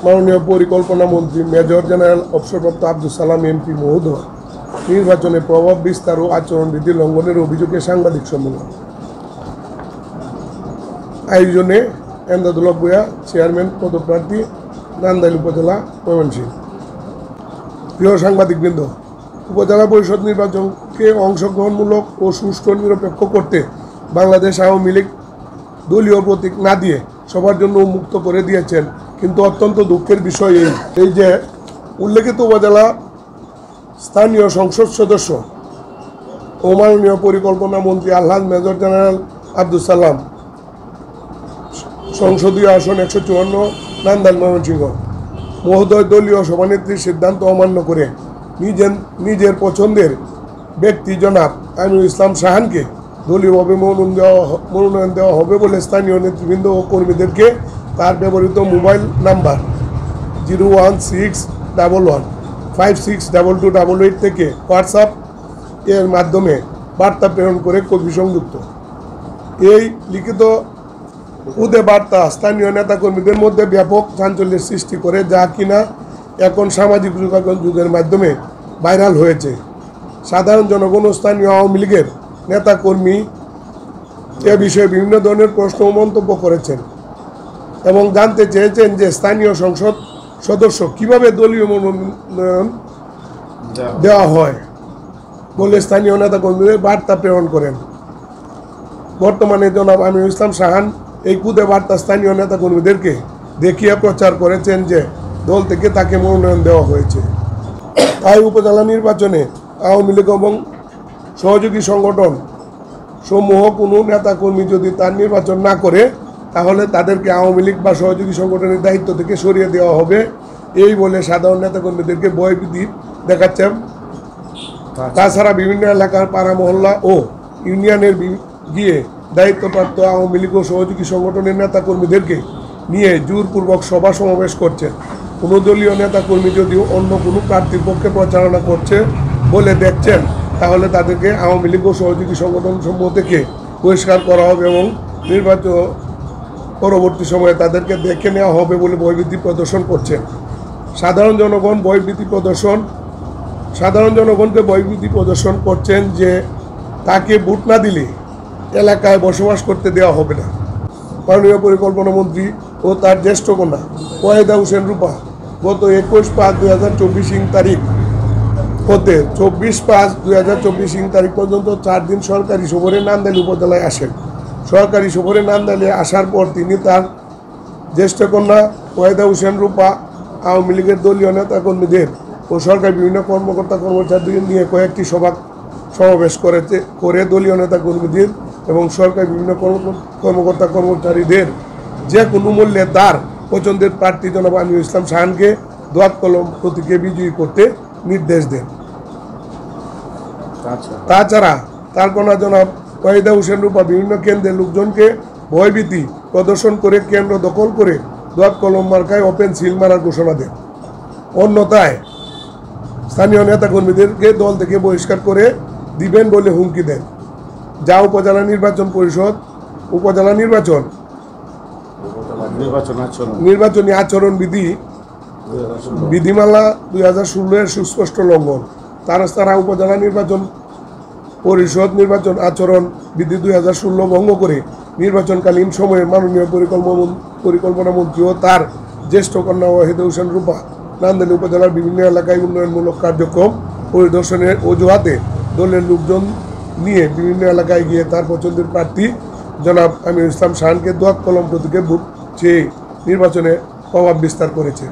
মাননীয় পরিকল্পনা মন্ত্রী মেজর জেনারেল অবসরপ্রাপ্ত আব্দুল সালাম এমপি মহোদয় নির্বাচনে প্রভাব বিস্তার ও আচরণবিধি লঙ্ঘনের অভিযোগে সাংবাদিক সম্মেলন আয়োজনে এমদাদুল্লাহ ভূঁইয়া চেয়ারম্যান পদপ্রার্থী নান্দাইল উপজেলা ময়মনসিংহ। প্রিয় সাংবাদিকবৃন্দ, উপজেলা পরিষদ নির্বাচনকে অংশগ্রহণমূলক ও সুষ্ঠু নিরপেক্ষ করতে বাংলাদেশ আওয়ামী লীগ দলীয় প্রতীক না দিয়ে সবার জন্য উন্মুক্ত করে দিয়েছেন। কিন্তু অত্যন্ত দুঃখের বিষয় এই যে উল্লেখিত উপজেলা স্থানীয় সংসদ সদস্য ও মাননীয় পরিকল্পনা মন্ত্রী আলহাজ মেজর জেনারেল আব্দুল সালাম সংসদীয় আসন 154 নান্দাইল ময়মনসিংহ মহোদয় দলীয় সভানেত্রীর সিদ্ধান্ত অমান্য করে নিজের পছন্দের ব্যক্তি জনাব আমিনুল ইসলাম শাহানকে দলীয়ভাবে মনোনয়ন দেওয়া হবে বলে স্থানীয় নেতৃবৃন্দ ও কর্মীদেরকে তার ব্যবহৃত মোবাইল নাম্বার 01611562288 থেকে হোয়াটসঅ্যাপ এর মাধ্যমে বার্তা প্রেরণ করে কর্মী সংযুক্ত। এই লিখিত উদে বার্তা স্থানীয় নেতাকর্মীদের মধ্যে ব্যাপক চাঞ্চল্যের সৃষ্টি করে, যা কিনা এখন সামাজিক যোগাযোগ যুগের মাধ্যমে ভাইরাল হয়েছে। সাধারণ জনগণ ও স্থানীয় আওয়ামী লীগের নেতাকর্মী এ বিষয়ে বিভিন্ন ধরনের প্রশ্ন ও মন্তব্য করেছেন এবং জানতে চেয়েছেন যে স্থানীয় সংসদ সদস্য কিভাবে দলীয় মনোনয়ন দেওয়া হয় বলে স্থানীয় নেতাকর্মীদের বার্তা প্রেরণ করেন। বর্তমানে জনাব আমিনুল ইসলাম শাহান এই কুদে বার্তা স্থানীয় নেতাকর্মীদেরকে দেখিয়ে প্রচার করেছেন যে দল থেকে তাকে মনোনয়ন দেওয়া হয়েছে। তাই উপজেলা নির্বাচনে আওয়ামী লীগ এবং সহযোগী সংগঠন সমূহ কোনো নেতাকর্মী যদি তার নির্বাচন না করে তাহলে তাদেরকে আওয়ামী লীগ বা সহযোগী সংগঠনের দায়িত্ব থেকে সরিয়ে দেওয়া হবে এই বলে সাধারণ নেতাকর্মীদেরকে ভয়ভীতি দেখাচ্ছে। তাছাড়া বিভিন্ন এলাকার পাড়া মহল্লা ও ইউনিয়নের গিয়ে দায়িত্বপ্রাপ্ত আওয়ামী লীগ ও সহযোগী সংগঠনের নেতাকর্মীদেরকে নিয়ে জোরপূর্বক সভা সমাবেশ করছেন। কোনো দলীয় নেতাকর্মী যদি অন্য কোনো প্রার্থীর পক্ষে প্রচারণা করছে বলে দেখছেন তাহলে তাদেরকে আওয়ামী লীগ ও সহযোগী সংগঠন সমূহ থেকে বহিষ্কার করা হবে এবং নির্বাচন পরবর্তী সময়ে তাদেরকে দেখে নেওয়া হবে বলে ভয়ভীতি প্রদর্শন করছেন। সাধারণ জনগণকে ভয়ভীতি প্রদর্শন করছেন যে তাকে ভোট না দিলে এলাকায় বসবাস করতে দেওয়া হবে না। মাননীয় পরিকল্পনা মন্ত্রী ও তার জ্যেষ্ঠ কন্যা ওয়াহিদা হোসেন রূপা গত 21/5/2024 তারিখ হতে 24/5/2024 তারিখ পর্যন্ত 4 দিন সরকারি সফরে নান্দাইল উপজেলায় আসেন। সরকারি সফরে নান্দাইলে আসার পর তিনি তার জ্যেষ্ঠ কন্যা ওয়াহিদা হোসেন রূপা আওয়ামী লীগের দলীয় নেতাকর্মীদের ও সরকারি বিভিন্ন কর্মকর্তা কর্মচারীদের নিয়ে কয়েকটি সমাবেশ করে দলীয় নেতাকর্মীদের এবং সরকারি বিভিন্ন কর্মকর্তা কর্মচারীদের যে কোনো মূল্যে তার পছন্দের প্রার্থী জনাব আমিনুল ইসলাম শাহানকে দোয়াত কলম প্রতীকে বিজয়ী করতে নির্দেশ দেন। তাছাড়া তার কন্যা জনাব ওয়াহিদা হোসেন রূপা বিভিন্ন কেন্দ্রের লোকজনকে ভয়ভীতি প্রদর্শন করে কেন্দ্র দখল করে দোয়াত কলম মার্কায় ওপেন সিল মারার ঘোষণা দেন। অন্যথায় স্থানীয় নেতাকর্মীদেরকে দল থেকে বহিষ্কার করে দিবেন বলে হুমকি দেন। যা উপজেলা নির্বাচনী আচরণ বিধিমালা 2016 এর সুস্পষ্ট লঙ্ঘন। তারা উপজেলা নির্বাচন পরিষদ নির্বাচন আচরণ বিধি 2016 ভঙ্গ করে নির্বাচনকালীন সময়ে মাননীয় পরিকল্পনা মন্ত্রী ও তার জ্যেষ্ঠ কন্যা ওয়াহিদা হোসেন রূপা নান্দাইল উপজেলার বিভিন্ন এলাকায় উন্নয়নমূলক কার্যক্রম পরিদর্শনের অজুহাতে দলের লোকজন নিয়ে বিভিন্ন এলাকায় গিয়ে তার পছন্দের প্রার্থী জনাব আমিনুল ইসলাম শাহানকে দোয়াত কলম প্রতীকে ভোট চেয়ে নির্বাচনে প্রভাব বিস্তার করেছে।